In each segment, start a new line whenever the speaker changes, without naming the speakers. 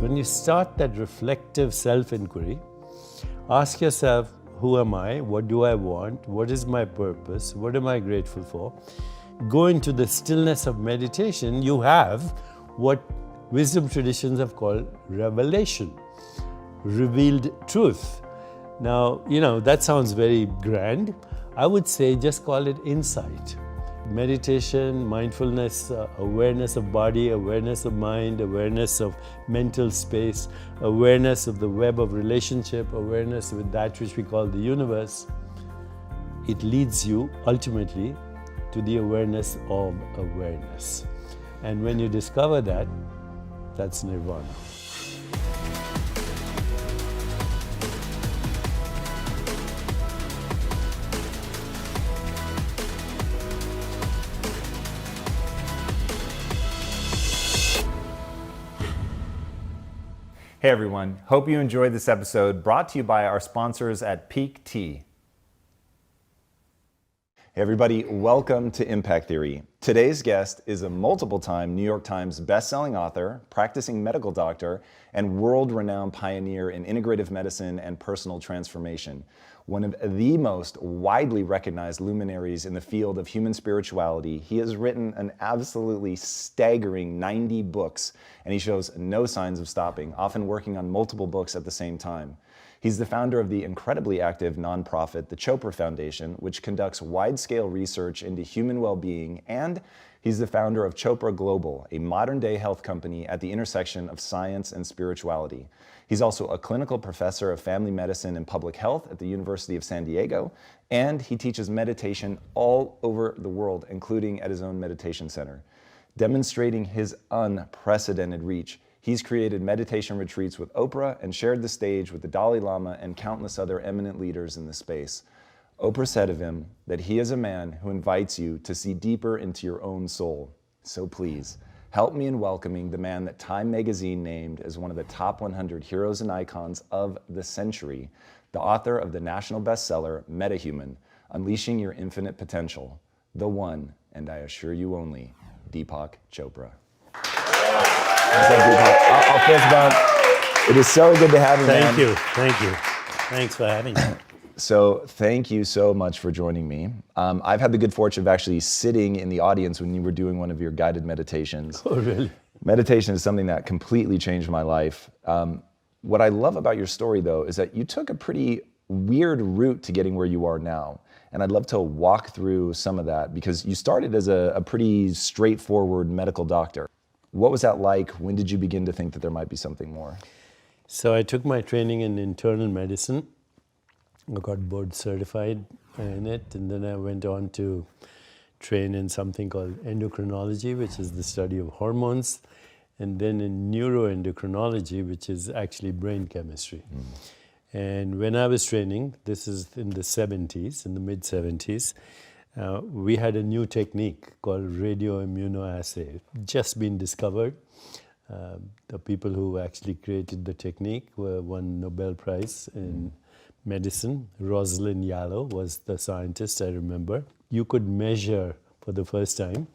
When you start that reflective self-inquiry, ask yourself, who am I? What do I want? What is my purpose? What am I grateful for? Go into the stillness of meditation, you have what wisdom traditions have called revelation, revealed truth. Now, that sounds very grand. I would say just call it insight. Meditation, mindfulness, awareness of body, awareness of mind, awareness of mental space, awareness of the web of relationship, awareness with that which we call the universe. It leads you ultimately to the awareness of awareness. And when you discover that, that's nirvana.
Hey everyone, hope you enjoyed this episode brought to you by our sponsors at Peak Tea. Hey everybody, welcome to Impact Theory. Today's guest is a multiple-time New York Times best-selling author, practicing medical doctor, and world-renowned pioneer in integrative medicine and personal transformation. One of the most widely recognized luminaries in the field of human spirituality, he has written an absolutely staggering 90 books, and he shows no signs of stopping, often working on multiple books at the same time. He's the founder of the incredibly active nonprofit, the Chopra Foundation, which conducts wide-scale research into human well-being, and he's the founder of Chopra Global, a modern-day health company at the intersection of science and spirituality. He's also a clinical professor of family medicine and public health at the University of San Diego, and he teaches meditation all over the world, including at his own meditation center. Demonstrating his unprecedented reach, he's created meditation retreats with Oprah and shared the stage with the Dalai Lama and countless other eminent leaders in the space. Oprah said of him that he is a man who invites you to see deeper into your own soul. So please, help me in welcoming the man that Time magazine named as one of the top 100 heroes and icons of the century, the author of the national bestseller, MetaHuman, Unleashing Your Infinite Potential, the one, and I assure you only, Deepak Chopra. What's up, Deepak? I'll fist bump. It is so good to have you, man.
Thank you. Thanks for having me.
So thank you so much for joining me. I've had the good fortune of actually sitting in the audience when you were doing one of your guided meditations.
Oh, really?
Meditation is something that completely changed my life. What I love about your story, though, is that you took a pretty weird route to getting where you are now. And I'd love to walk through some of that because you started as a pretty straightforward medical doctor. What was that like? When did you begin to think that there might be something more?
So I took my training in internal medicine. I got board certified in it, and then I went on to train in something called endocrinology, which is the study of hormones, and then in neuroendocrinology, which is actually brain chemistry. And when I was training, this is in the 70s, in the mid-70s, we had a new technique called radioimmunoassay, just been discovered. The people who actually created the technique won Nobel Prize in medicine. Rosalind Yallow was the scientist, I remember. You could measure for the first time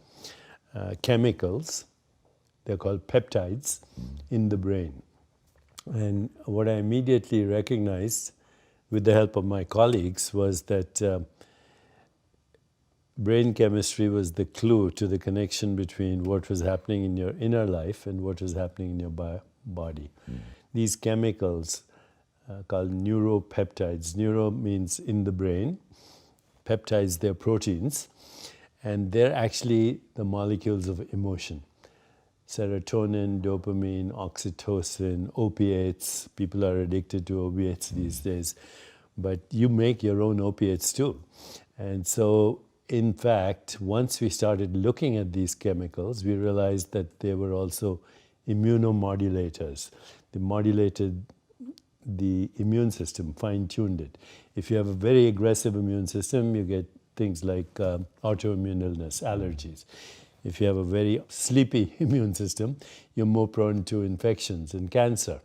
chemicals, they're called peptides, in the brain. And what I immediately recognized with the help of my colleagues was that brain chemistry was the clue to the connection between what was happening in your inner life and what was happening in your body. These chemicals called neuropeptides. Neuro means in the brain. Peptides, they're proteins. And they're actually the molecules of emotion. Serotonin, dopamine, oxytocin, opiates. People are addicted to opiates these days. But you make your own opiates too. And so, in fact, once we started looking at these chemicals, we realized that they were also immunomodulators. They modulated the immune system, fine-tuned it. If you have a very aggressive immune system, you get things like autoimmune illness, allergies. If you have a very sleepy immune system, you're more prone to infections and cancer.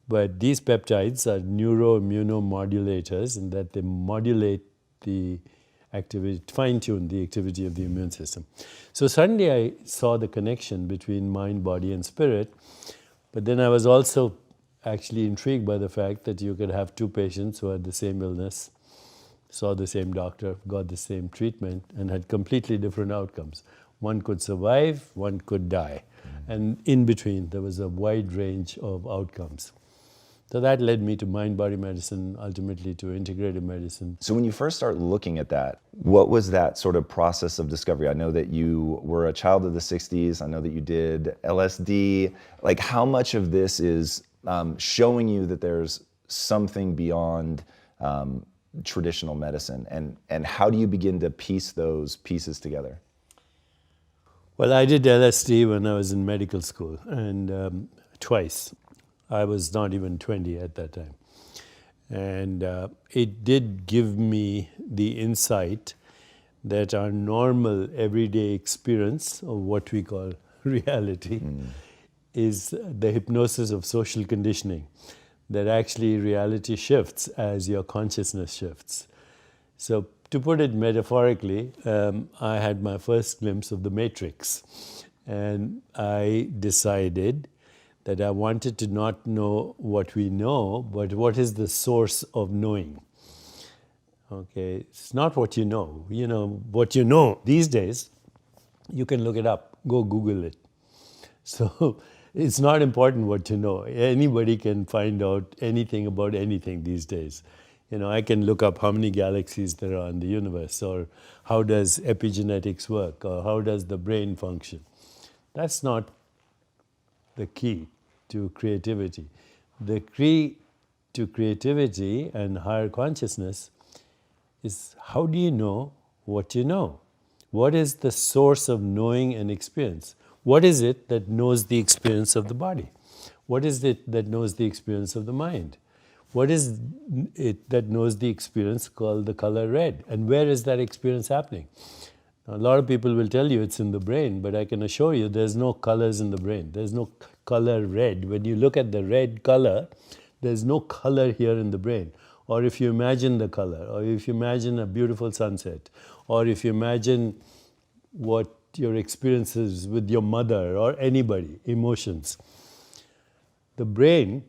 But these peptides are neuroimmunomodulators in that they modulate the activity, fine-tune the activity of the immune system. So suddenly I saw the connection between mind, body, and spirit. But then I was also actually intrigued by the fact that you could have two patients who had the same illness, saw the same doctor, got the same treatment, and had completely different outcomes. One could survive, one could die. And in between, there was a wide range of outcomes. So that led me to mind-body medicine, ultimately to integrative medicine.
So when you first start looking at that, what was that sort of process of discovery? I know that you were a child of the 60s. I know that you did LSD. Like, how much of this is showing you that there's something beyond traditional medicine? And how do you begin to piece those pieces together?
Well, I did LSD when I was in medical school, and twice. I was not even 20 at that time. And it did give me the insight that our normal everyday experience of what we call reality is the hypnosis of social conditioning, that actually reality shifts as your consciousness shifts. So to put it metaphorically, I had my first glimpse of the Matrix, and I decided that I wanted to not know what we know, but what is the source of knowing. Okay, it's not what you know. You know, what you know these days, you can look it up, go Google it. So it's not important what you know. Anybody can find out anything about anything these days. You know, I can look up how many galaxies there are in the universe, or how does epigenetics work, or how does the brain function. That's not the key to creativity. The key to creativity and higher consciousness is, how do you know what you know? What is the source of knowing and experience? What is it that knows the experience of the body? What is it that knows the experience of the mind? What is it that knows the experience called the color red? And where is that experience happening? A lot of people will tell you it's in the brain, but I can assure you there's no colors in the brain. There's no color red. When you look at the red color, there's no color here in the brain. Or if you imagine the color, or if you imagine a beautiful sunset, or if you imagine what your experiences with your mother or anybody, emotions, the brain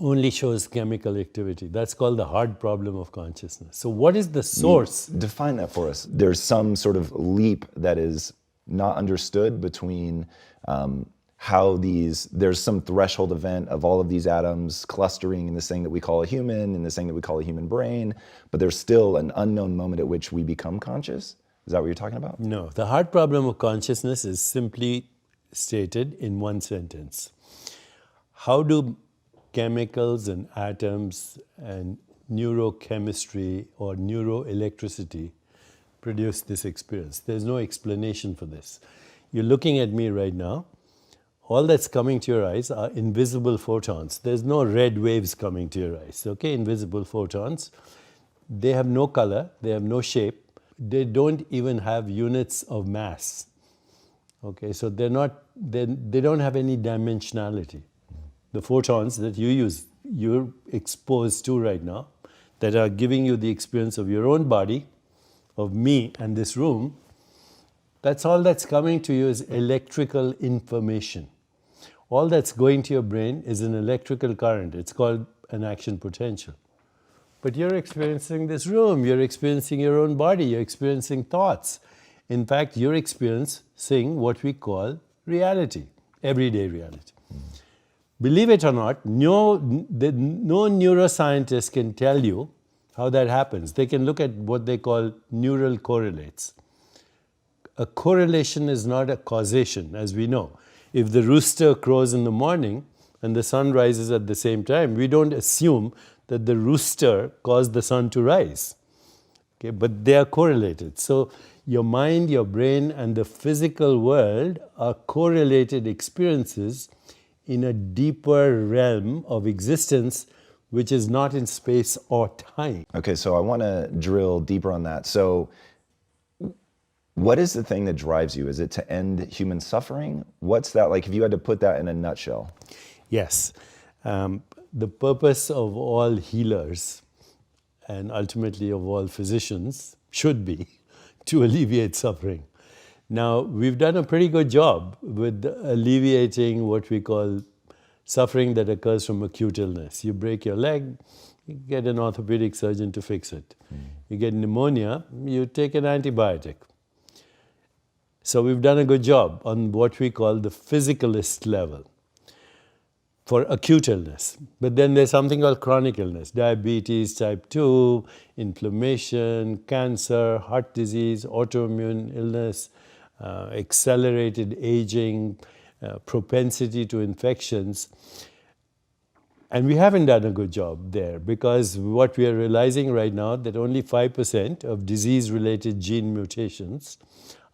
only shows chemical activity. That's called the hard problem of consciousness. So what is the source?
Define that for us. There's some sort of leap that is not understood between there's some threshold event of all of these atoms clustering in this thing that we call a human, in this thing that we call a human brain, but there's still an unknown moment at which we become conscious? Is that what you're talking about?
No. The hard problem of consciousness is simply stated in one sentence. How do chemicals and atoms and neurochemistry or neuroelectricity produce this experience? There's no explanation for this. You're looking at me right now. All that's coming to your eyes are invisible photons. There's no red waves coming to your eyes, okay? Invisible photons. They have no color, they have no shape. They don't even have units of mass, okay? So they don't have any dimensionality. The photons that you're exposed to right now, that are giving you the experience of your own body, of me and this room, that's all that's coming to you is electrical information. All that's going to your brain is an electrical current. It's called an action potential. But you're experiencing this room, you're experiencing your own body, you're experiencing thoughts. In fact, you're experiencing what we call reality, everyday reality. Believe it or not, no neuroscientist can tell you how that happens. They can look at what they call neural correlates. A correlation is not a causation, as we know. If the rooster crows in the morning and the sun rises at the same time, we don't assume that the rooster caused the sun to rise. Okay, but they are correlated. So your mind, your brain, and the physical world are correlated experiences in a deeper realm of existence, which is not in space or time.
Okay, so I want to drill deeper on that. So what is the thing that drives you? Is it to end human suffering? What's that like, if you had to put that in a nutshell?
Yes. The purpose of all healers and ultimately of all physicians should be to alleviate suffering. Now, we've done a pretty good job with alleviating what we call suffering that occurs from acute illness. You break your leg, you get an orthopedic surgeon to fix it. You get pneumonia, you take an antibiotic. So we've done a good job on what we call the physicalist level for acute illness. But then there's something called chronic illness: diabetes type 2, inflammation, cancer, heart disease, autoimmune illness, accelerated aging, propensity to infections. And we haven't done a good job there, because what we are realizing right now that only 5% of disease-related gene mutations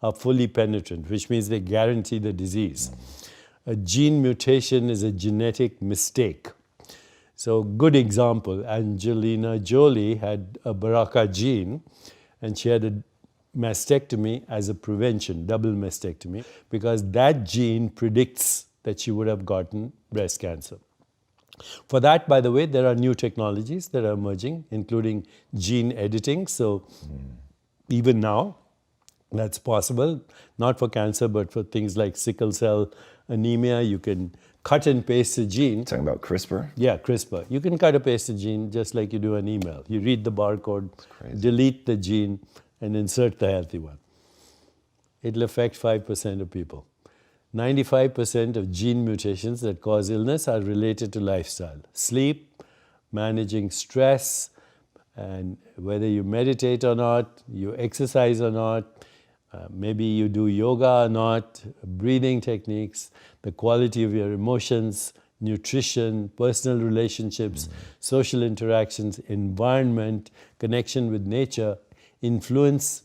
are fully penetrant, which means they guarantee the disease. A gene mutation is a genetic mistake. So, good example, Angelina Jolie had a BRCA gene, and she had a mastectomy as a prevention, double mastectomy, because that gene predicts that she would have gotten breast cancer. For that, by the way, there are new technologies that are emerging, including gene editing. So even now, that's possible, not for cancer, but for things like sickle cell anemia. You can cut and paste a gene.
Talking about CRISPR?
Yeah, CRISPR. You can cut and paste a gene just like you do an email. You read the barcode, delete the gene, and insert the healthy one. It'll affect 5% of people. 95% of gene mutations that cause illness are related to lifestyle. Sleep, managing stress, and whether you meditate or not, you exercise or not, maybe you do yoga or not, breathing techniques, the quality of your emotions, nutrition, personal relationships, social interactions, environment, connection with nature influence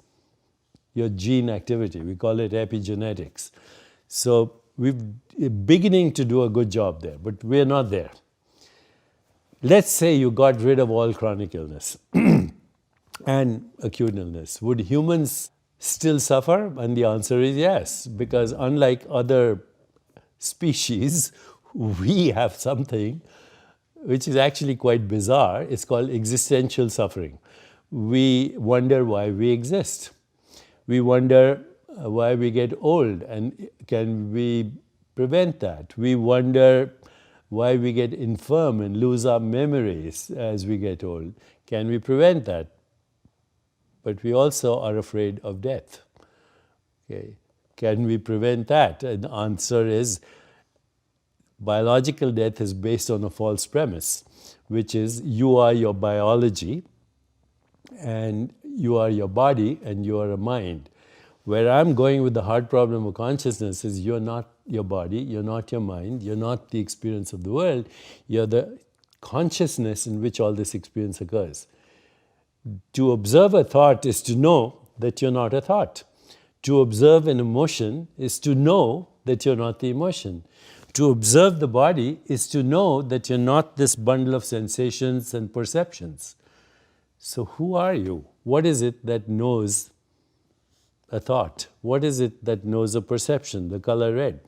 your gene activity. We call it epigenetics. So we're beginning to do a good job there, but we're not there. Let's say you got rid of all chronic illness and acute illness. Would humans still suffer? And the answer is yes, because unlike other species, we have something which is actually quite bizarre. It's called existential suffering. We wonder why we exist. We wonder why we get old, and can we prevent that? We wonder why we get infirm and lose our memories as we get old. Can we prevent that? But we also are afraid of death. Okay. Can we prevent that? And the answer is biological death is based on a false premise, which is you are your biology, and you are your body, and you are a mind. Where I'm going with the hard problem of consciousness is you're not your body, you're not your mind, you're not the experience of the world, you're the consciousness in which all this experience occurs. To observe a thought is to know that you're not a thought. To observe an emotion is to know that you're not the emotion. To observe the body is to know that you're not this bundle of sensations and perceptions. So who are you? What is it that knows a thought? What is it that knows a perception, the color red?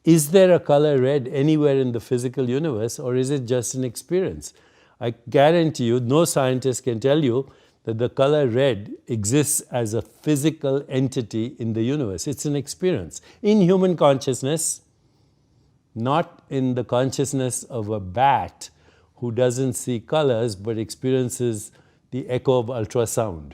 Is there a color red anywhere in the physical universe, or is it just an experience? I guarantee you, no scientist can tell you that the color red exists as a physical entity in the universe. It's an experience. In human consciousness, not in the consciousness of a bat who doesn't see colors but experiences the echo of ultrasound.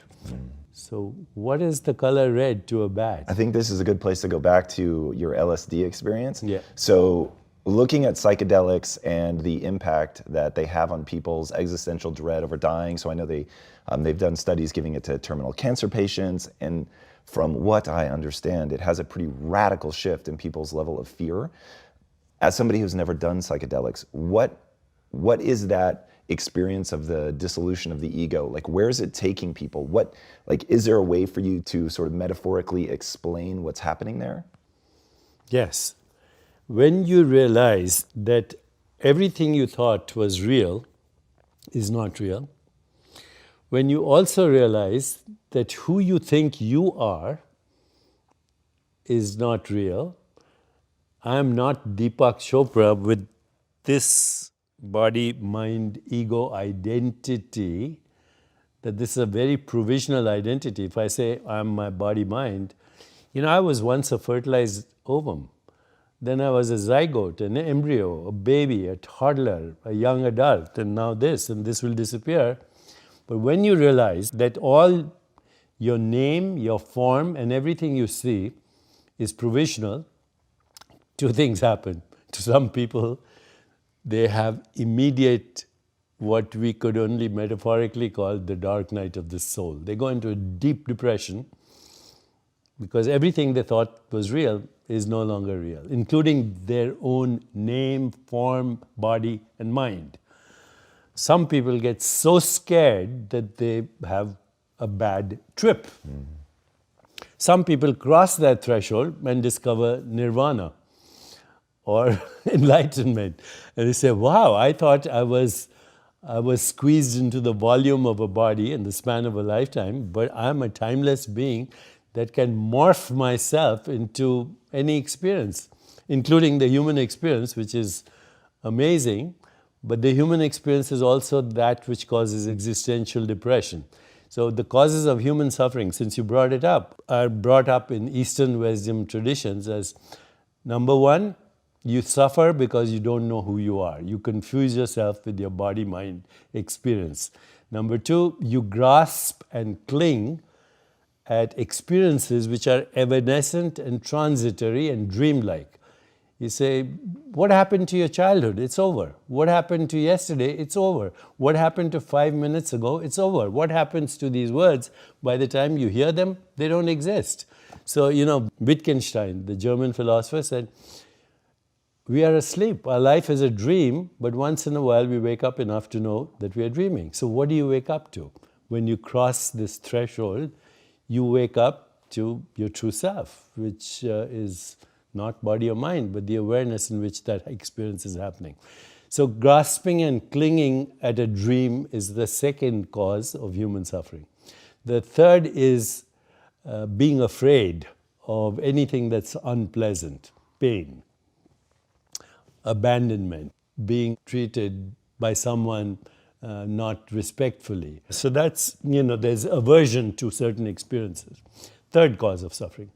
So what is the color red to a bat?
I think this is a good place to go back to your LSD experience.
Yeah.
So looking at psychedelics and the impact that they have on people's existential dread over dying. So I know they've done studies giving it to terminal cancer patients. And from what I understand, it has a pretty radical shift in people's level of fear. As somebody who's never done psychedelics, what is that experience of the dissolution of the ego? Like, where is it taking people? Is there a way for you to sort of metaphorically explain what's happening there?
Yes. When you realize that everything you thought was real is not real, when you also realize that who you think you are is not real, I am not Deepak Chopra with this body, mind, ego identity, that this is a very provisional identity. If I say I'm my body, mind, I was once a fertilized ovum. Then I was a zygote, an embryo, a baby, a toddler, a young adult, and now this, and this will disappear. But when you realize that all your name, your form, and everything you see is provisional, two things happen. To some people, they have immediate, what we could only metaphorically call the dark night of the soul. They go into a deep depression because everything they thought was real is no longer real, including their own name, form, body, and mind. Some people get so scared that they have a bad trip. Some people cross that threshold and discover nirvana or enlightenment. And they say, wow, I thought I was squeezed into the volume of a body in the span of a lifetime, but I'm a timeless being that can morph myself into any experience, including the human experience, which is amazing. But the human experience is also that which causes existential depression. So the causes of human suffering, since you brought it up, are brought up in Eastern wisdom traditions as, number one, you suffer because you don't know who you are. You confuse yourself with your body-mind experience. Number two, you grasp and cling at experiences which are evanescent and transitory and dreamlike. You say, what happened to your childhood? It's over. What happened to yesterday? It's over. What happened to 5 minutes ago? It's over. What happens to these words? By the time you hear them, they don't exist. So, Wittgenstein, the German philosopher, said, we are asleep. Our life is a dream, but once in a while we wake up enough to know that we are dreaming. So what do you wake up to? When you cross this threshold, you wake up to your true self, which is not body or mind, but the awareness in which that experience is happening. So grasping and clinging at a dream is the second cause of human suffering. The third is being afraid of anything that's unpleasant, pain, abandonment, being treated by someone not respectfully. So that's, there's aversion to certain experiences. Third cause of suffering.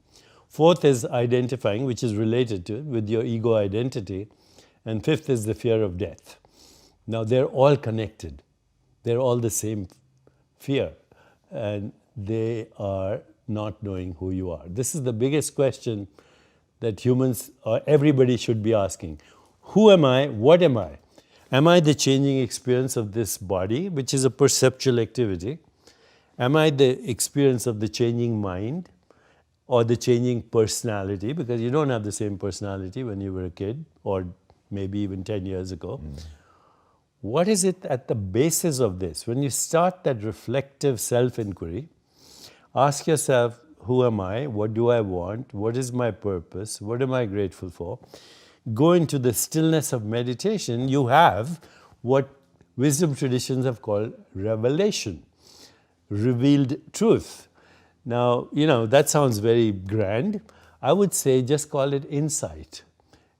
Fourth is identifying, which is related to it, with your ego identity. And fifth is the fear of death. Now, they're all connected. They're all the same fear. And they are not knowing who you are. This is the biggest question that humans, or everybody should be asking. Who am I? What am I? Am I the changing experience of this body, which is a perceptual activity? Am I the experience of the changing mind or the changing personality? Because you don't have the same personality when you were a kid or maybe even 10 years ago. What is it at the basis of this? When you start that reflective self-inquiry, ask yourself, who am I? What do I want? What is my purpose? What am I grateful for? Go into the stillness of meditation, you have what wisdom traditions have called revelation, revealed truth. Now, that sounds very grand. I would say just call it insight.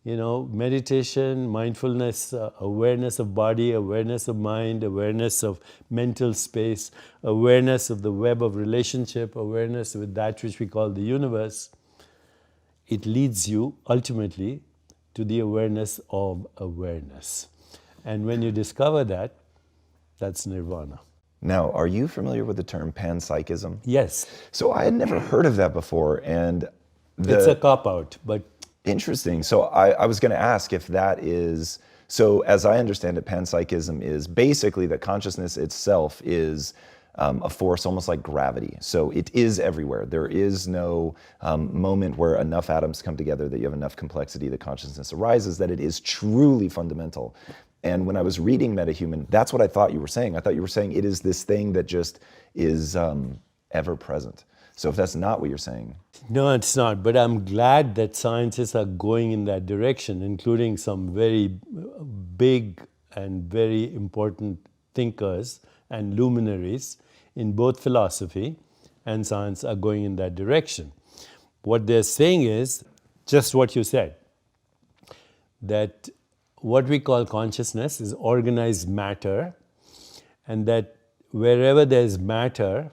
Meditation, mindfulness, awareness of body, awareness of mind, awareness of mental space, awareness of the web of relationship, awareness with that which we call the universe. It leads you ultimately to the awareness of awareness. And when you discover that, that's nirvana.
Now, are you familiar with the term panpsychism?
Yes.
So I had never heard of that before, and
it's a cop-out, but...
Interesting. So I was going to ask if that is... So as I understand it, panpsychism is basically that consciousness itself is a force almost like gravity. So it is everywhere. There is no moment where enough atoms come together that you have enough complexity that consciousness arises, that it is truly fundamental. And when I was reading Metahuman, that's what I thought you were saying. I thought you were saying it is this thing that just is ever present. So if that's not what you're saying...
No, it's not. But I'm glad that scientists are going in that direction, including some very big and very important thinkers and luminaries in both philosophy and science are going in that direction. What they're saying is just what you said, that what we call consciousness is organized matter, and that wherever there's matter,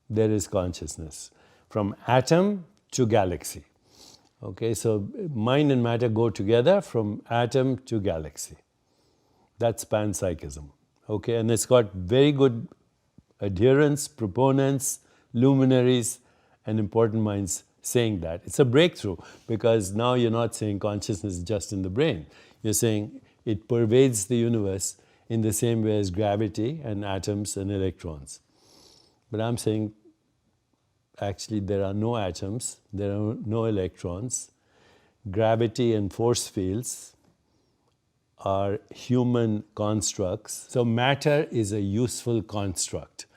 there is consciousness, from atom to galaxy. Okay, so mind and matter go together from atom to galaxy. That's panpsychism. Okay, and it's got very good adherents, proponents, luminaries, and important minds saying that. It's a breakthrough because now you're not saying consciousness is just in the brain. You're saying it pervades the universe in the same way as gravity and atoms and electrons. But I'm saying actually there are no atoms, there are no electrons. Gravity and force fields are human constructs. So matter is a useful construct.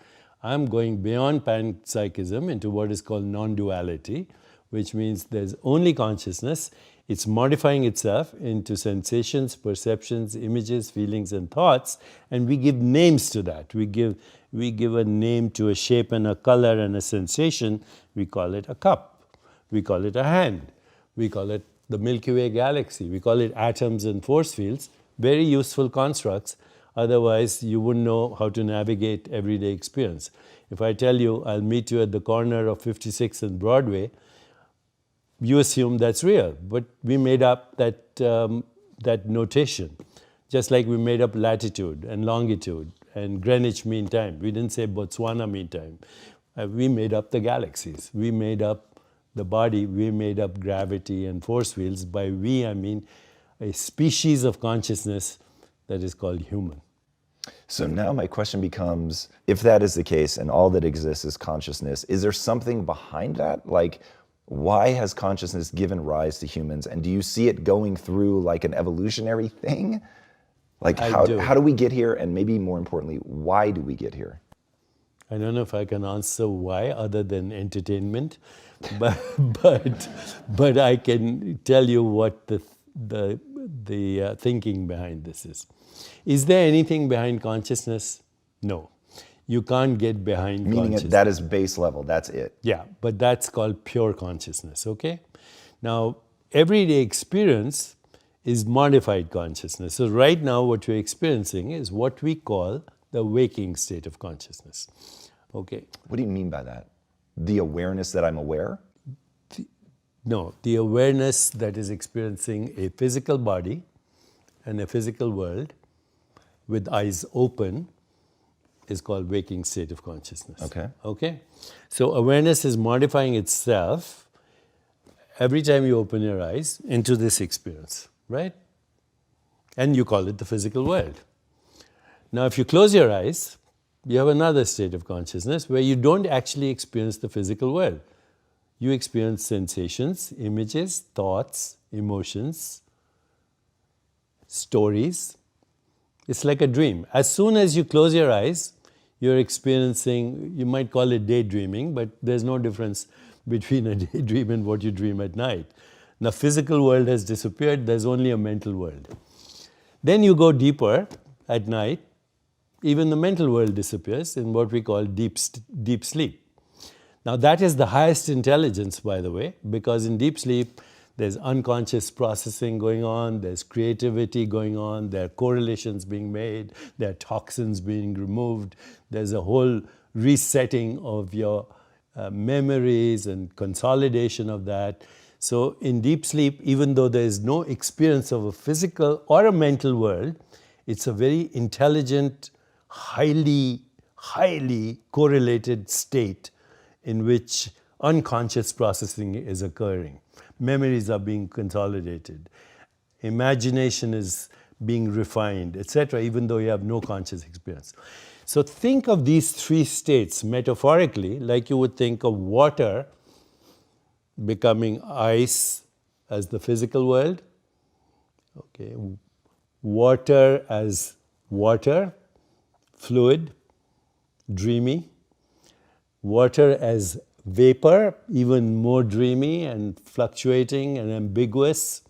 I'm going beyond panpsychism into what is called non-duality, which means there's only consciousness. It's modifying itself into sensations, perceptions, images, feelings, and thoughts, and we give names to that. We give a name to a shape and a color and a sensation. We call it a cup. We call it a hand. We call it the Milky Way galaxy. We call it atoms and force fields. Very useful constructs. Otherwise, you wouldn't know how to navigate everyday experience. If I tell you, I'll meet you at the corner of 56th and Broadway, you assume that's real. But we made up that notation, just like we made up latitude and longitude and Greenwich Mean Time. We didn't say Botswana Mean Time. We made up the galaxies. We made up the body. We made up gravity and force fields. By we, I mean a species of consciousness that is called human.
So now my question becomes, if that is the case and all that exists is consciousness, is there something behind that? Like, why has consciousness given rise to humans? And do you see it going through like an evolutionary thing? Like, how do we get here? And maybe more importantly, why do we get here?
I don't know if I can answer why other than entertainment, but I can tell you what the thinking behind this is. Is there anything behind consciousness? No. You can't get behind
Meaning
consciousness.
that is base level, that's it.
Yeah, but that's called pure consciousness, okay? Now, everyday experience is modified consciousness. So right now what we're experiencing is what we call the waking state of consciousness, okay?
What do you mean by that? The awareness that I'm aware?
No, the awareness that is experiencing a physical body and a physical world with eyes open is called waking state of consciousness.
Okay.
Okay? So awareness is modifying itself every time you open your eyes into this experience, right? And you call it the physical world. Now, if you close your eyes, you have another state of consciousness where you don't actually experience the physical world. You experience sensations, images, thoughts, emotions, stories. It's like a dream. As soon as you close your eyes, you're experiencing, you might call it daydreaming, but there's no difference between a daydream and what you dream at night. The physical world has disappeared, there's only a mental world. Then you go deeper at night, even the mental world disappears in what we call deep sleep. Now that is the highest intelligence, by the way, because in deep sleep, there's unconscious processing going on, there's creativity going on, there are correlations being made, there are toxins being removed, there's a whole resetting of your memories and consolidation of that. So in deep sleep, even though there is no experience of a physical or a mental world, it's a very intelligent, highly correlated state in which unconscious processing is occurring. Memories are being consolidated. Imagination is being refined, etc., even though you have no conscious experience. So think of these three states metaphorically like you would think of water becoming ice as the physical world, okay, water as water, fluid, dreamy, water as vapor, even more dreamy and fluctuating and ambiguous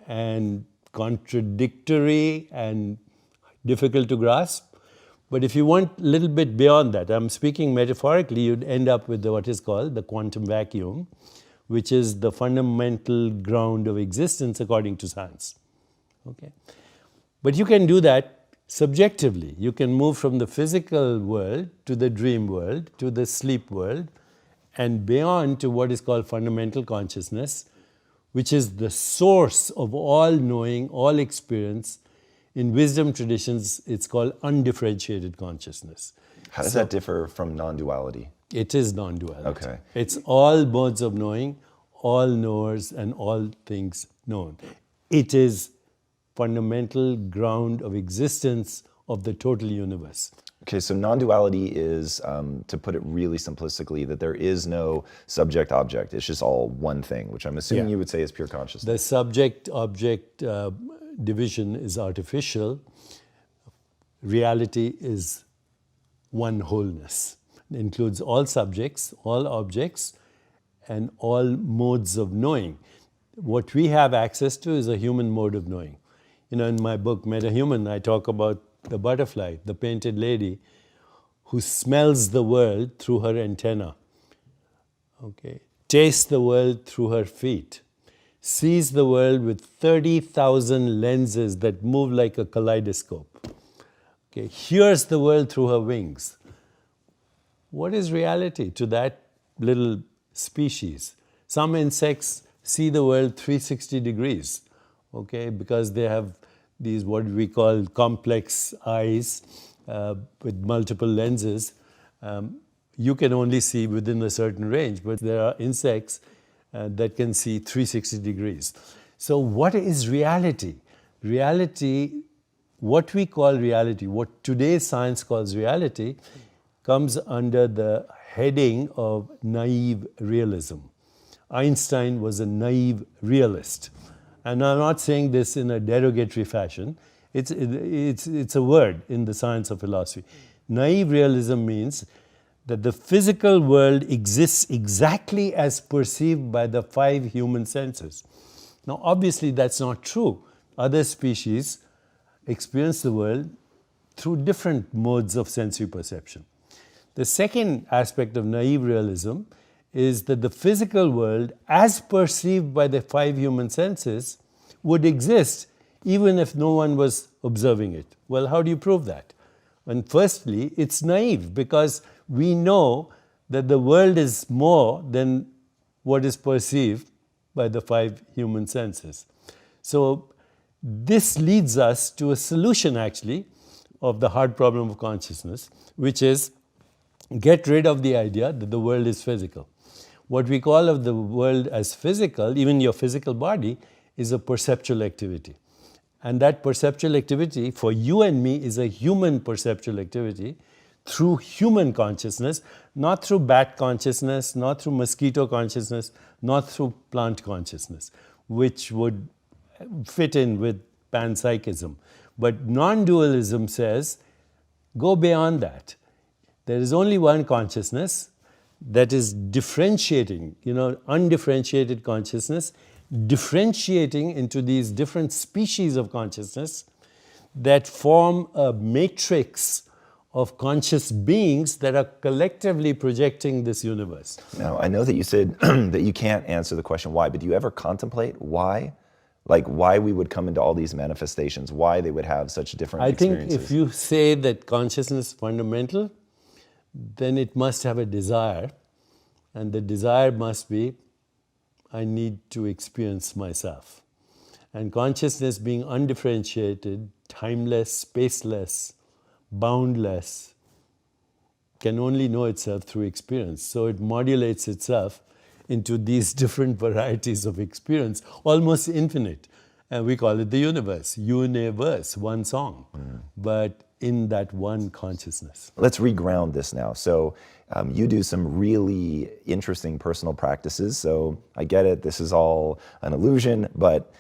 and contradictory and difficult to grasp. But if you want a little bit beyond that, I'm speaking metaphorically, you'd end up with what is called the quantum vacuum, which is the fundamental ground of existence according to science. Okay? But you can do that subjectively. You can move from the physical world to the dream world, to the sleep world, and beyond to what is called fundamental consciousness, which is the source of all knowing, all experience. In wisdom traditions, it's called undifferentiated consciousness.
How does that differ from non-duality?
It is non-duality.
Okay.
It's all modes of knowing, all knowers, and all things known. It is fundamental ground of existence of the total universe.
Okay, so non-duality is, to put it really simplistically, that there is no subject-object. It's just all one thing, which I'm assuming you would say is pure consciousness.
The subject-object division is artificial. Reality is one wholeness. It includes all subjects, all objects, and all modes of knowing. What we have access to is a human mode of knowing. You know, in my book, Meta-Human, I talk about the butterfly, the painted lady, who smells the world through her antenna, okay, tastes the world through her feet, sees the world with 30,000 lenses that move like a kaleidoscope, okay, hears the world through her wings. What is reality to that little species? Some insects see the world 360 degrees, okay, because they have these what we call complex eyes with multiple lenses. You can only see within a certain range, but there are insects that can see 360 degrees. So what is reality? Reality, what we call reality, what today's science calls reality, comes under the heading of naive realism. Einstein was a naive realist. And I'm not saying this in a derogatory fashion. It's a word in the science of philosophy. Naive realism means that the physical world exists exactly as perceived by the 5 human senses. Now, obviously, that's not true. Other species experience the world through different modes of sensory perception. The second aspect of naive realism is that the physical world, as perceived by the 5 human senses, would exist even if no one was observing it. Well, how do you prove that? And firstly, it's naive because we know that the world is more than what is perceived by the 5 human senses. So this leads us to a solution actually of the hard problem of consciousness, which is get rid of the idea that the world is physical. What we call of the world as physical, even your physical body, is a perceptual activity. And that perceptual activity for you and me is a human perceptual activity through human consciousness, not through bat consciousness, not through mosquito consciousness, not through plant consciousness, which would fit in with panpsychism. But non-dualism says, go beyond that. There is only one consciousness that is differentiating, undifferentiated consciousness, differentiating into these different species of consciousness that form a matrix of conscious beings that are collectively projecting this universe.
Now, I know that you said that you can't answer the question why, but do you ever contemplate why? Like why we would come into all these manifestations, why they would have such different experiences?
I think if you say that consciousness is fundamental, then it must have a desire, and the desire must be, I need to experience myself. And consciousness being undifferentiated, timeless, spaceless, boundless, can only know itself through experience. So it modulates itself into these different varieties of experience, almost infinite. And we call it the universe, universe, one song, but in that one consciousness.
Let's reground this now. So you do some really interesting personal practices. So I get it, this is all an illusion, but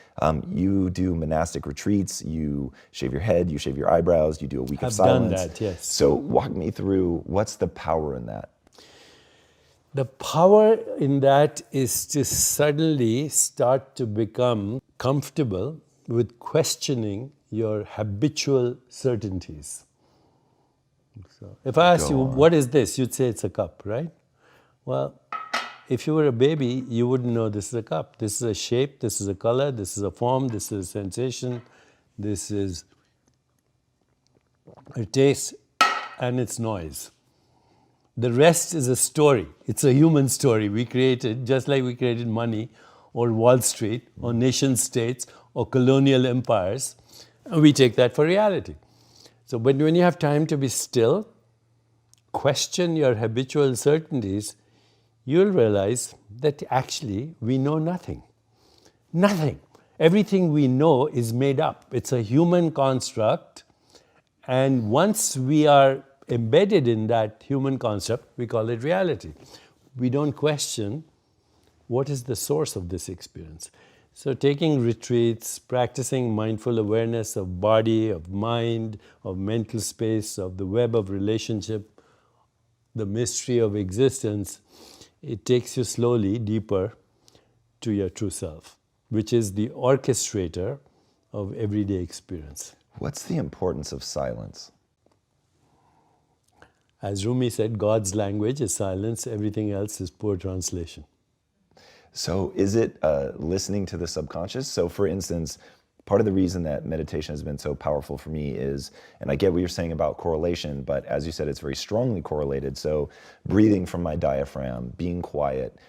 you do monastic retreats, you shave your head, you shave your eyebrows, you do a week of silence.
I've done that, yes.
So walk me through, what's the power in that?
The power in that is to suddenly start to become comfortable with questioning your habitual certainties. So if I asked you, what is this? You'd say it's a cup, right? Well, if you were a baby, you wouldn't know this is a cup. This is a shape, this is a color, this is a form, this is a sensation, this is a taste, and it's noise. The rest is a story. It's a human story we created, just like we created money or Wall Street or nation states or colonial empires, and we take that for reality. So when you have time to be still, question your habitual certainties, you'll realize that actually we know nothing. Nothing. Everything we know is made up. It's a human construct, and once we are embedded in that human construct, we call it reality. We don't question what is the source of this experience. So taking retreats, practicing mindful awareness of body, of mind, of mental space, of the web of relationship, the mystery of existence, it takes you slowly deeper to your true self, which is the orchestrator of everyday experience.
What's the importance of silence?
As Rumi said, God's language is silence, everything else is poor translation.
So is it listening to the subconscious? So for instance, part of the reason that meditation has been so powerful for me is, and I get what you're saying about correlation, but as you said, it's very strongly correlated. So breathing from my diaphragm, being quiet,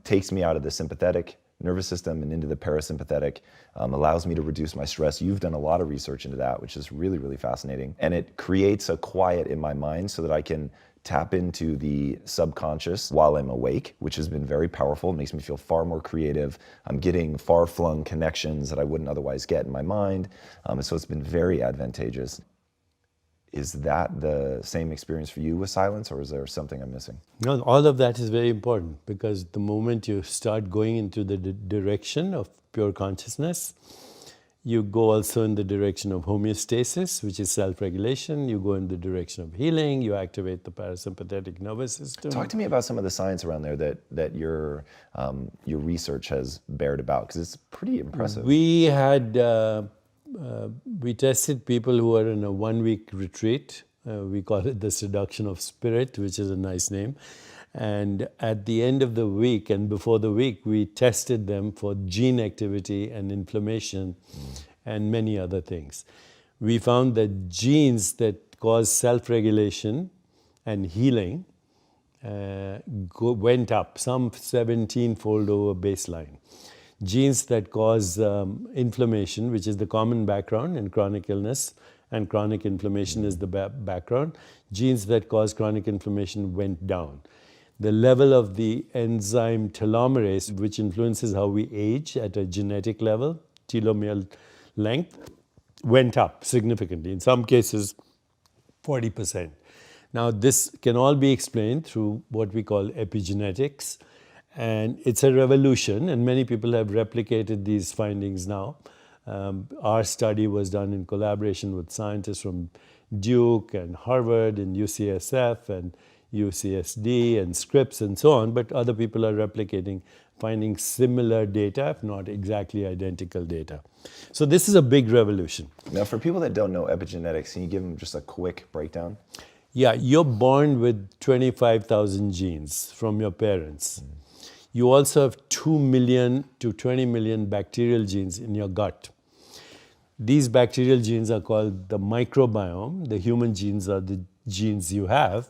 takes me out of the sympathetic nervous system and into the parasympathetic, allows me to reduce my stress. You've done a lot of research into that, which is really, really fascinating. And it creates a quiet in my mind so that I can tap into the subconscious while I'm awake, which has been very powerful. It makes me feel far more creative. I'm getting far-flung connections that I wouldn't otherwise get in my mind. So it's been very advantageous. Is that the same experience for you with silence, or is there something I'm missing?
No, all of that is very important, because the moment you start going into the direction of pure consciousness, you go also in the direction of homeostasis, which is self-regulation. You go in the direction of healing. You activate the parasympathetic nervous system.
Talk to me about some of the science around there that your research has bared about, because it's pretty impressive.
We tested people who are in a 1-week retreat. We call it the seduction of spirit, which is a nice name. And at the end of the week and before the week, we tested them for gene activity and inflammation and many other things. We found that genes that cause self-regulation and healing went up, some 17-fold over baseline. Genes that cause inflammation, which is the common background in chronic illness, and chronic inflammation is the background. Genes that cause chronic inflammation went down. The level of the enzyme telomerase, which influences how we age at a genetic level, telomere length, went up significantly. In some cases, 40%. Now, this can all be explained through what we call epigenetics. And it's a revolution, and many people have replicated these findings now. Our study was done in collaboration with scientists from Duke and Harvard and UCSF and UCSD and Scripps and so on, but other people are replicating, finding similar data, if not exactly identical data. So this is a big revolution.
Now, for people that don't know epigenetics, can you give them just a quick breakdown?
Yeah, you're born with 25,000 genes from your parents. You also have 2 million to 20 million bacterial genes in your gut. These bacterial genes are called the microbiome. The human genes are the genes you have.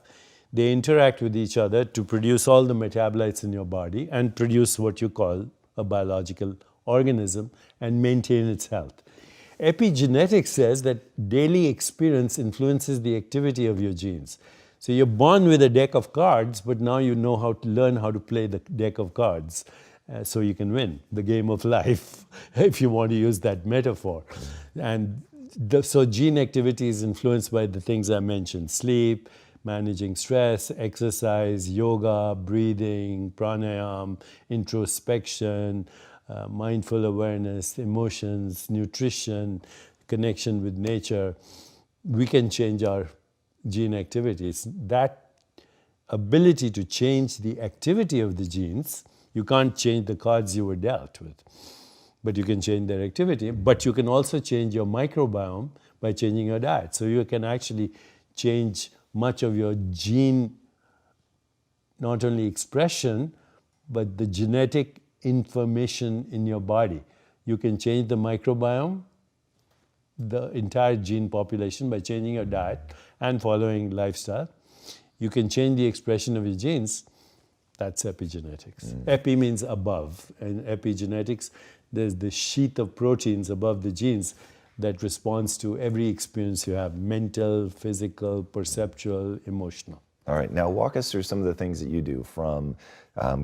They interact with each other to produce all the metabolites in your body and produce what you call a biological organism and maintain its health. Epigenetics says that daily experience influences the activity of your genes. So you're born with a deck of cards, but now you know how to learn how to play the deck of cards so you can win the game of life, if you want to use that metaphor. And so gene activity is influenced by the things I mentioned: sleep, managing stress, exercise, yoga, breathing, pranayama, introspection, mindful awareness, emotions, nutrition, connection with nature. We can change our gene activities. That ability to change the activity of the genes, you can't change the cards you were dealt with, but you can change their activity. But you can also change your microbiome by changing your diet. So you can actually change much of your gene, not only expression, but the genetic information in your body. You can change the microbiome, the entire gene population, by changing your diet and following lifestyle. You can change the expression of your genes That's epigenetics. Epi means above, and epigenetics, there's the sheath of proteins above the genes that responds to every experience you have, mental, physical, perceptual, emotional.
All right, now walk us through some of the things that you do, from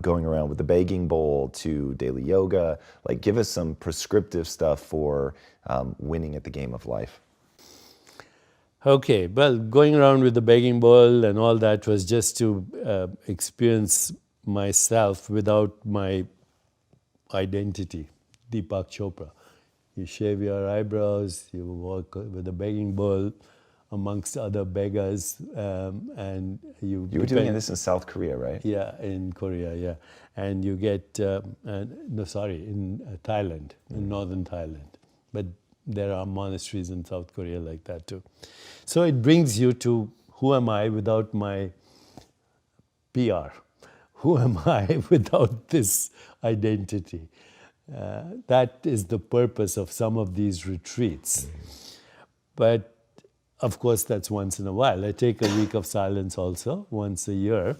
going around with the begging bowl to daily yoga. Like, give us some prescriptive stuff for winning at the game of life.
Okay, well, going around with the begging bowl and all that was just to experience myself without my identity, Deepak Chopra. You shave your eyebrows, you walk with a begging bowl amongst other beggars, and you...
You were doing this in South Korea, right?
Yeah, in Korea, yeah. And you get, in Thailand, in northern Thailand. But there are monasteries in South Korea like that too. So it brings you to who am I without my PR? Who am I without this identity? That is the purpose of some of these retreats. But of course, that's once in a while. I take a week of silence also, once a year.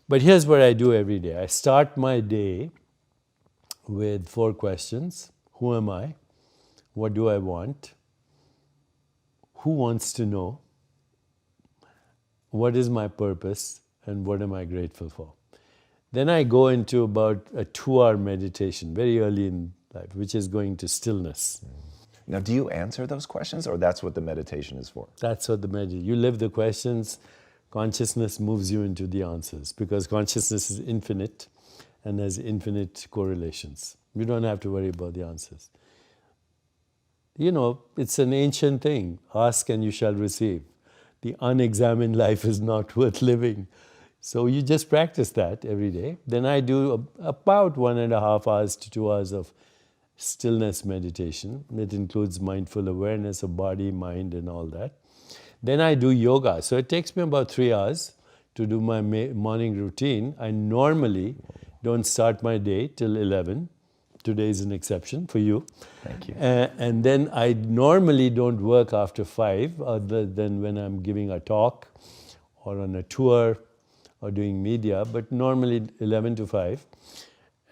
But here's what I do every day. I start my day with 4 questions. Who am I? What do I want? Who wants to know? What is my purpose? And what am I grateful for? Then I go into about a 2-hour meditation, very early in life, which is going to stillness.
Now, do you answer those questions, or that's what the meditation is for?
That's what the meditation, you live the questions, consciousness moves you into the answers, because consciousness is infinite and has infinite correlations. You don't have to worry about the answers. You know, it's an ancient thing. Ask and you shall receive. The unexamined life is not worth living. So you just practice that every day. Then I do about 1.5 hours to 2 hours of stillness meditation. It includes mindful awareness of body, mind, and all that. Then I do yoga. So it takes me about 3 hours to do my morning routine. I normally don't start my day till 11. Today is an exception for you.
Thank you.
And then I normally don't work after 5, other than when I'm giving a talk or on a tour or doing media, but normally 11 to 5.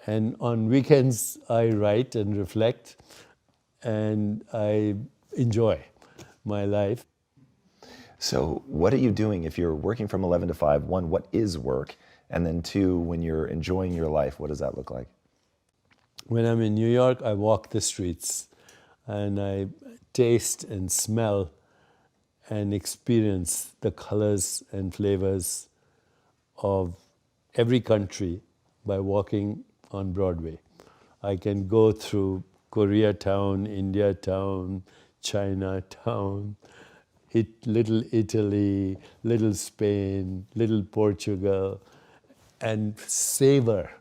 And on weekends, I write and reflect, and I enjoy my life.
So what are you doing if you're working from 11 to 5? 1, what is work? And then 2, when you're enjoying your life, what does that look like?
When I'm in New York, I walk the streets and I taste and smell and experience the colors and flavors of every country by walking on Broadway. I can go through Koreatown, Indiatown, Chinatown, little Italy, little Spain, little Portugal, and savor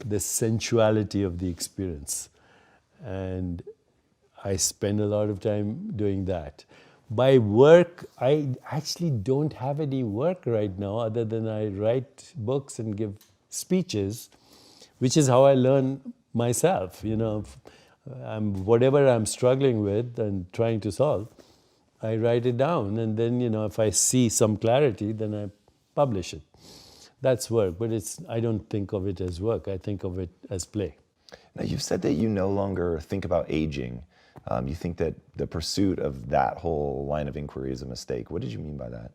the sensuality of the experience. And I spend a lot of time doing that. By work, I actually don't have any work right now other than I write books and give speeches, which is how I learn myself. You know, whatever I'm struggling with and trying to solve, I write it down, and then, you know, if I see some clarity, then I publish it. That's work, but I don't think of it as work. I think of it as play.
Now, you've said that you no longer think about aging. You think that the pursuit of that whole line of inquiry is a mistake. What did you mean by that?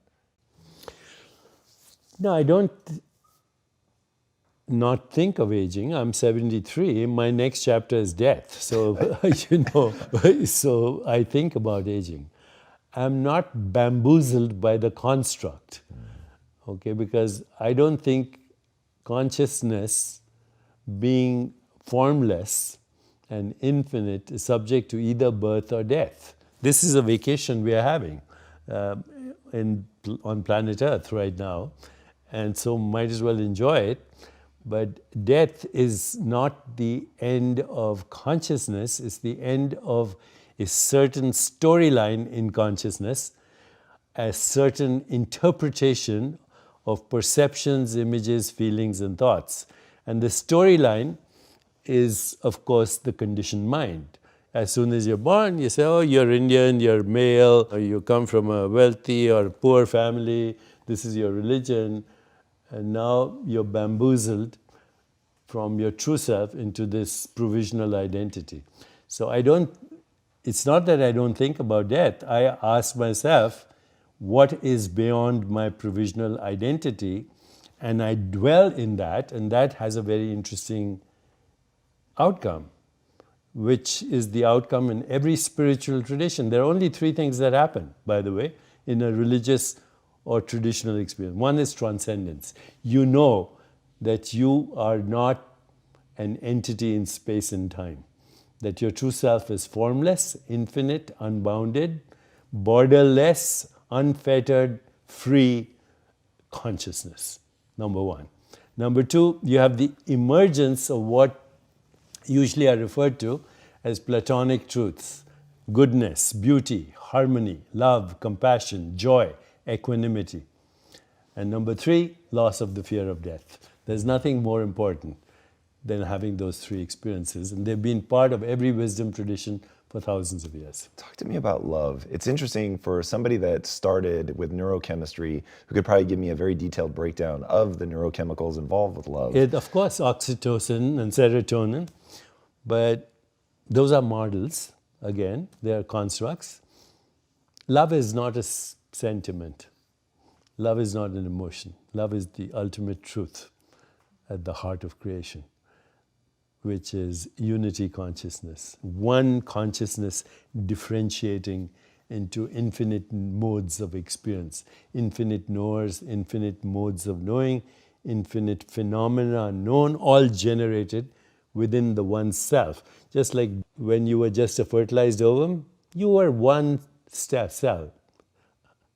No, I don't not think of aging. I'm 73. My next chapter is death. So, you know, so I think about aging. I'm not bamboozled by the construct. Okay, because I don't think consciousness, being formless and infinite, is subject to either birth or death. This is a vacation we are having on planet Earth right now, and so might as well enjoy it. But death is not the end of consciousness, it's the end of a certain storyline in consciousness, a certain interpretation of perceptions, images, feelings, and thoughts. And the storyline is, of course, the conditioned mind. As soon as you're born, you say, oh, you're Indian, you're male, or you come from a wealthy or poor family, this is your religion. And now you're bamboozled from your true self into this provisional identity. So it's not that I don't think about death. I ask myself, what is beyond my provisional identity? And I dwell in that, and that has a very interesting outcome, which is the outcome in every spiritual tradition. There are only three things that happen, by the way, in a religious or traditional experience. One is transcendence. You know that you are not an entity in space and time, that your true self is formless, infinite, unbounded, borderless, unfettered, free consciousness, number one. Number two, you have the emergence of what usually are referred to as Platonic truths: goodness, beauty, harmony, love, compassion, joy, equanimity. And number three, loss of the fear of death. There's nothing more important than having those three experiences, and they've been part of every wisdom tradition for thousands of years.
Talk to me about love. It's interesting for somebody that started with neurochemistry, who could probably give me a very detailed breakdown of the neurochemicals involved with love.
Of course, oxytocin and serotonin, but those are models. Again, they are constructs. Love is not a sentiment. Love is not an emotion. Love is the ultimate truth at the heart of creation, which is unity consciousness. One consciousness differentiating into infinite modes of experience, infinite knowers, infinite modes of knowing, infinite phenomena known, all generated within the one self. Just like when you were just a fertilized ovum, you were one cell,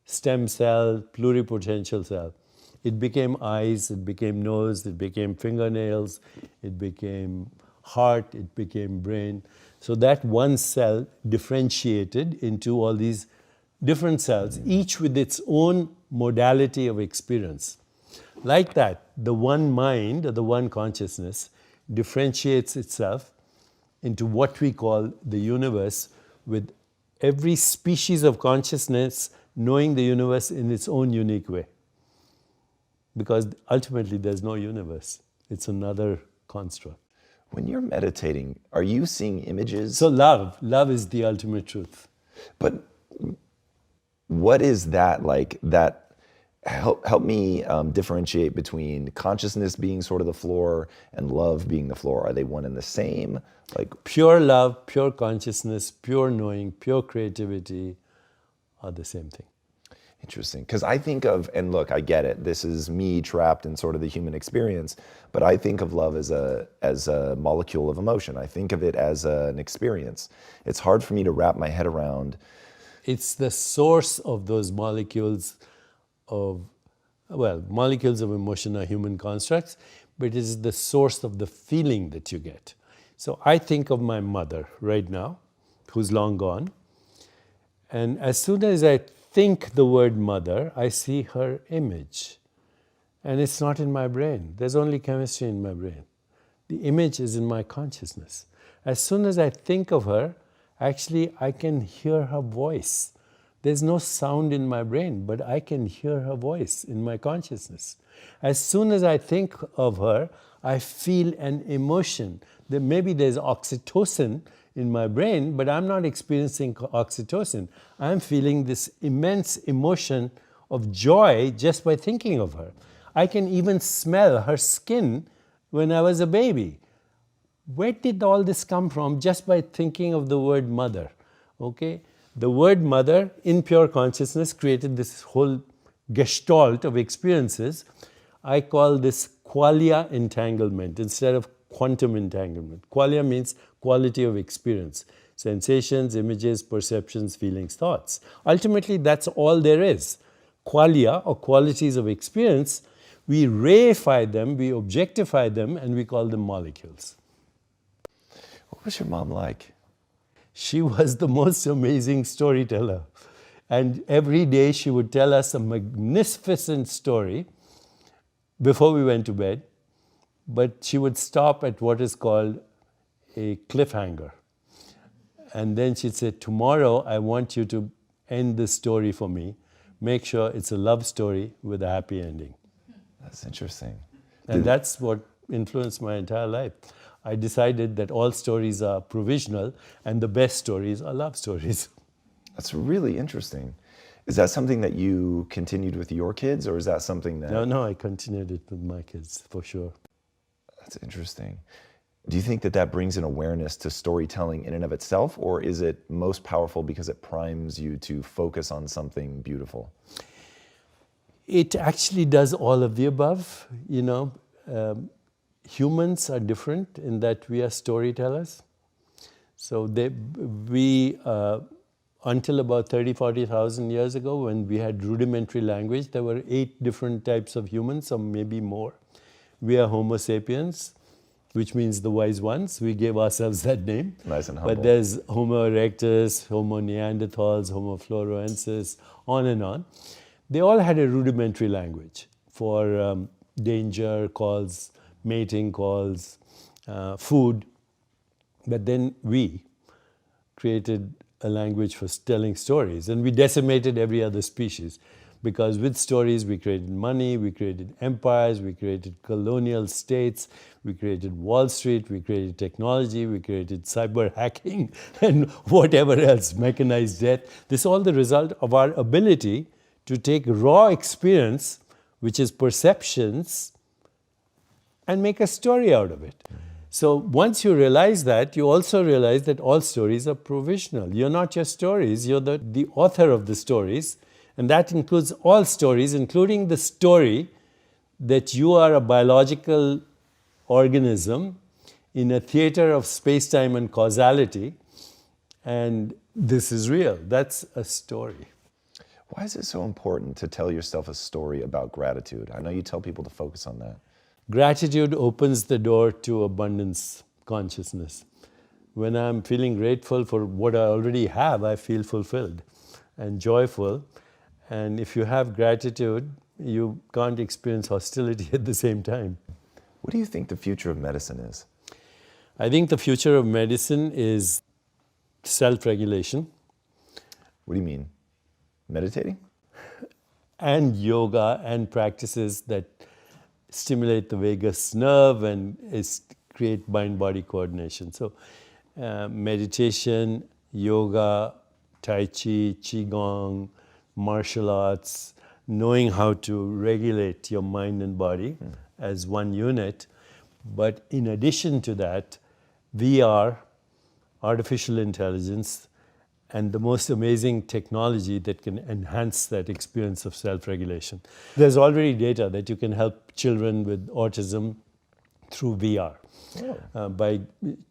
stem cell, pluripotential cell. It became eyes, it became nose, it became fingernails, it became heart, it became brain. So that one cell differentiated into all these different cells, each with its own modality of experience. Like that, the one mind, or the one consciousness, differentiates itself into what we call the universe, with every species of consciousness knowing the universe in its own unique way. Because ultimately there's no universe. It's another construct.
When you're meditating, are you seeing images?
So love is the ultimate truth.
But what is that like? That help me differentiate between consciousness being sort of the floor and love being the floor. Are they one and the same? Like
pure love, pure consciousness, pure knowing, pure creativity are the same thing.
Interesting, because I think of, and look, I get it, this is me trapped in sort of the human experience, but I think of love as a molecule of emotion. I think of it as an experience. It's hard for me to wrap my head around.
It's the source of those molecules of, molecules of emotion are human constructs, but it is the source of the feeling that you get. So I think of my mother right now, who's long gone, and as soon as I think the word mother, I see her image. And it's not in my brain. There's only chemistry in my brain. The image is in my consciousness. As soon as I think of her, actually I can hear her voice. There's no sound in my brain, but I can hear her voice in my consciousness. As soon as I think of her, I feel an emotion. Maybe there's oxytocin in my brain, but I'm not experiencing oxytocin. I'm feeling this immense emotion of joy just by thinking of her. I can even smell her skin when I was a baby. Where did all this come from? Just by thinking of the word mother. Okay? The word mother in pure consciousness created this whole gestalt of experiences. I call this qualia entanglement instead of quantum entanglement. Qualia means quality of experience. Sensations, images, perceptions, feelings, thoughts. Ultimately, that's all there is. Qualia, or qualities of experience, we reify them, we objectify them, and we call them molecules.
What was your mom like?
She was the most amazing storyteller. And every day she would tell us a magnificent story before we went to bed. But she would stop at what is called a cliffhanger. And then she'd say, tomorrow I want you to end this story for me. Make sure it's a love story with a happy ending.
That's interesting.
And that's what influenced my entire life. I decided that all stories are provisional and the best stories are love stories.
That's really interesting. Is that something that you continued with your kids, or is that something that...
No, I continued it with my kids, for sure.
That's interesting. Do you think that that brings an awareness to storytelling in and of itself, or is it most powerful because it primes you to focus on something beautiful?
It actually does all of the above. Humans are different in that we are storytellers. So until about 30, 40,000 years ago, when we had rudimentary language, there were 8 different types of humans, or maybe more. We are Homo sapiens, which means the wise ones. We gave ourselves that name.
Nice and humble.
But there's Homo erectus, Homo neanderthals, Homo floresiensis, on and on. They all had a rudimentary language for danger calls, mating calls, food. But then we created a language for telling stories, and we decimated every other species, because with stories we created money, we created empires, we created colonial states, we created Wall Street, we created technology, we created cyber hacking, and whatever else, mechanized death. This is all the result of our ability to take raw experience, which is perceptions, and make a story out of it. So once you realize that, you also realize that all stories are provisional. You're not just stories, you're the author of the stories. And that includes all stories, including the story that you are a biological organism in a theater of space-time and causality. And this is real. That's a story.
Why is it so important to tell yourself a story about gratitude? I know you tell people to focus on that.
Gratitude opens the door to abundance consciousness. When I'm feeling grateful for what I already have, I feel fulfilled and joyful. And if you have gratitude, you can't experience hostility at the same time.
What do you think the future of medicine is?
I think the future of medicine is self-regulation.
What do you mean? Meditating?
And yoga and practices that stimulate the vagus nerve and create mind-body coordination. So meditation, yoga, tai chi, qigong, martial arts, knowing how to regulate your mind and body as one unit. But in addition to that, VR, artificial intelligence, and the most amazing technology that can enhance that experience of self-regulation. There's already data that you can help children with autism through VR by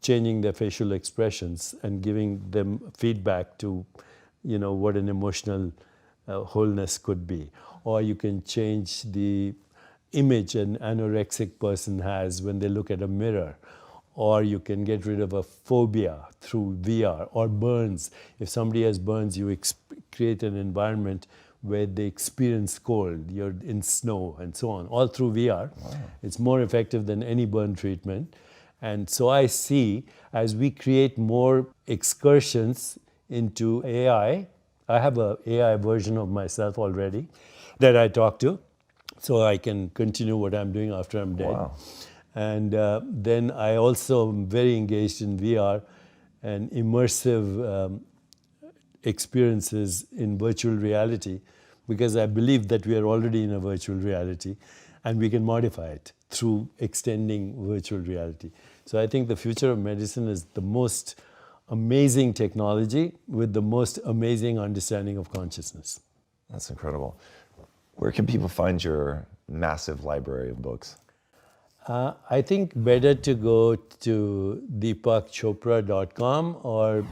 changing their facial expressions and giving them feedback to, what an emotional wholeness could be. Or you can change the image an anorexic person has when they look at a mirror. Or you can get rid of a phobia through VR, or burns. If somebody has burns, you create an environment where they experience cold, you're in snow and so on, all through VR. Wow. It's more effective than any burn treatment. And so I see, as we create more excursions into AI, I have an AI version of myself already that I talk to, so I can continue what I'm doing after I'm dead.
Wow.
And then I also am very engaged in VR and immersive experiences in virtual reality, because I believe that we are already in a virtual reality and we can modify it through extending virtual reality. So I think the future of medicine is the most amazing technology with the most amazing understanding of consciousness.
That's incredible. Where can people find your massive library of books?
I think better to go to deepakchopra.com, or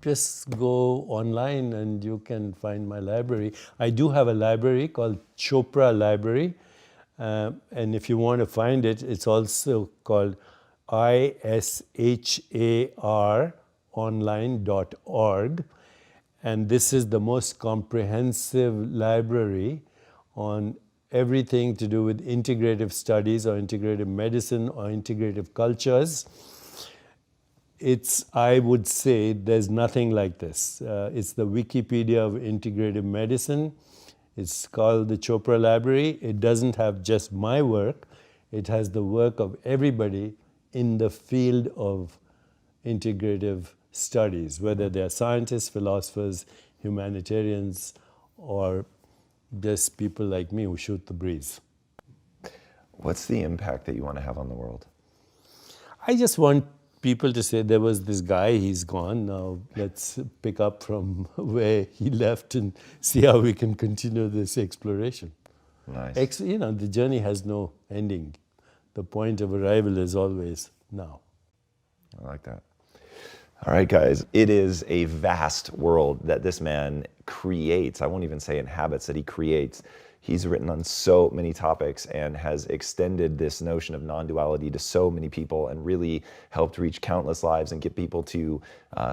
just go online and you can find my library. I do have a library called Chopra Library. And if you want to find it, it's also called isharonline.org. And this is the most comprehensive library on everything to do with integrative studies or integrative medicine or integrative cultures. I would say there's nothing like this. It's the Wikipedia of integrative medicine. It's called the Chopra Library. It doesn't have just my work, it has the work of everybody in the field of integrative studies, whether they're scientists, philosophers, humanitarians, or just people like me who shoot the breeze.
What's the impact that you want to have on the world?
I just want people to say there was this guy, he's gone, now let's pick up from where he left and see how we can continue this exploration.
Nice.
The journey has no ending. The point of arrival is always now.
I like that. All right, guys, it is a vast world that this man creates. I won't even say inhabits, that he creates. He's written on so many topics and has extended this notion of non-duality to so many people and really helped reach countless lives and get people to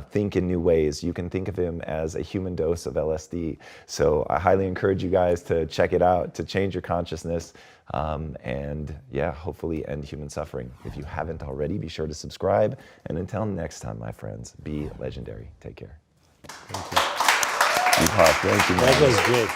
think in new ways. You can think of him as a human dose of LSD. So I highly encourage you guys to check it out, to change your consciousness, and yeah, hopefully end human suffering. If you haven't already, be sure to subscribe. And until next time, my friends, be legendary. Take care.
Thank you.
Deepak, thank you, man.
That was great.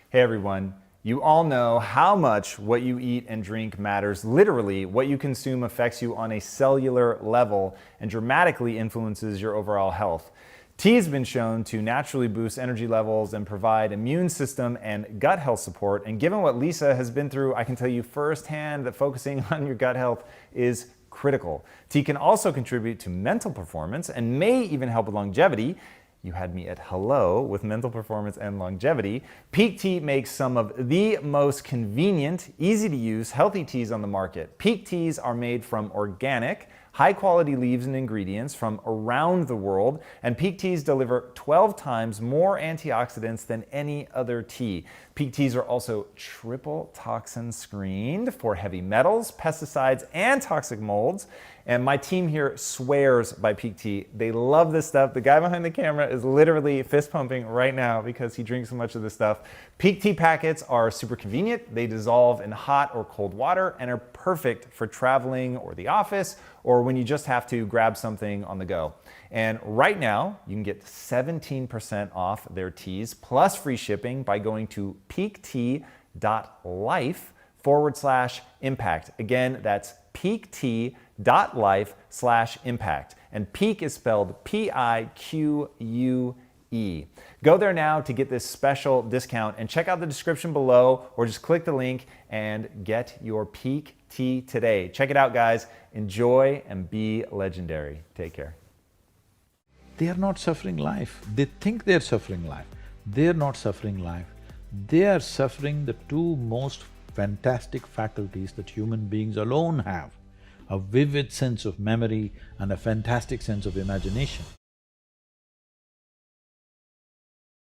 Hey everyone, you all know how much what you eat and drink matters. Literally, what you consume affects you on a cellular level and dramatically influences your overall health. Tea has been shown to naturally boost energy levels and provide immune system and gut health support. And given what Lisa has been through, I can tell you firsthand that focusing on your gut health is critical. Tea can also contribute to mental performance and may even help with longevity. You had me at hello with mental performance and longevity. Peak Tea makes some of the most convenient, easy to use, healthy teas on the market. Peak Teas are made from organic, high quality leaves and ingredients from around the world, and Peak Teas deliver 12 times more antioxidants than any other tea. Peak Teas are also triple toxin screened for heavy metals, pesticides, and toxic molds. And my team here swears by Peak Tea. They love this stuff. The guy behind the camera is literally fist pumping right now because he drinks so much of this stuff. Peak Tea packets are super convenient. They dissolve in hot or cold water and are perfect for traveling or the office or when you just have to grab something on the go. And right now, you can get 17% off their teas plus free shipping by going to peaktea.life/impact. Again, that's peaktea.life/impact. And peak is spelled P-I-Q-U-E. Go there now to get this special discount and check out the description below or just click the link and get your Peak Tea today. Check it out, guys. Enjoy and be legendary. Take care.
They are not suffering life. They think they're suffering life. They're not suffering life. They are suffering the two most fantastic faculties that human beings alone have, a vivid sense of memory and a fantastic sense of imagination.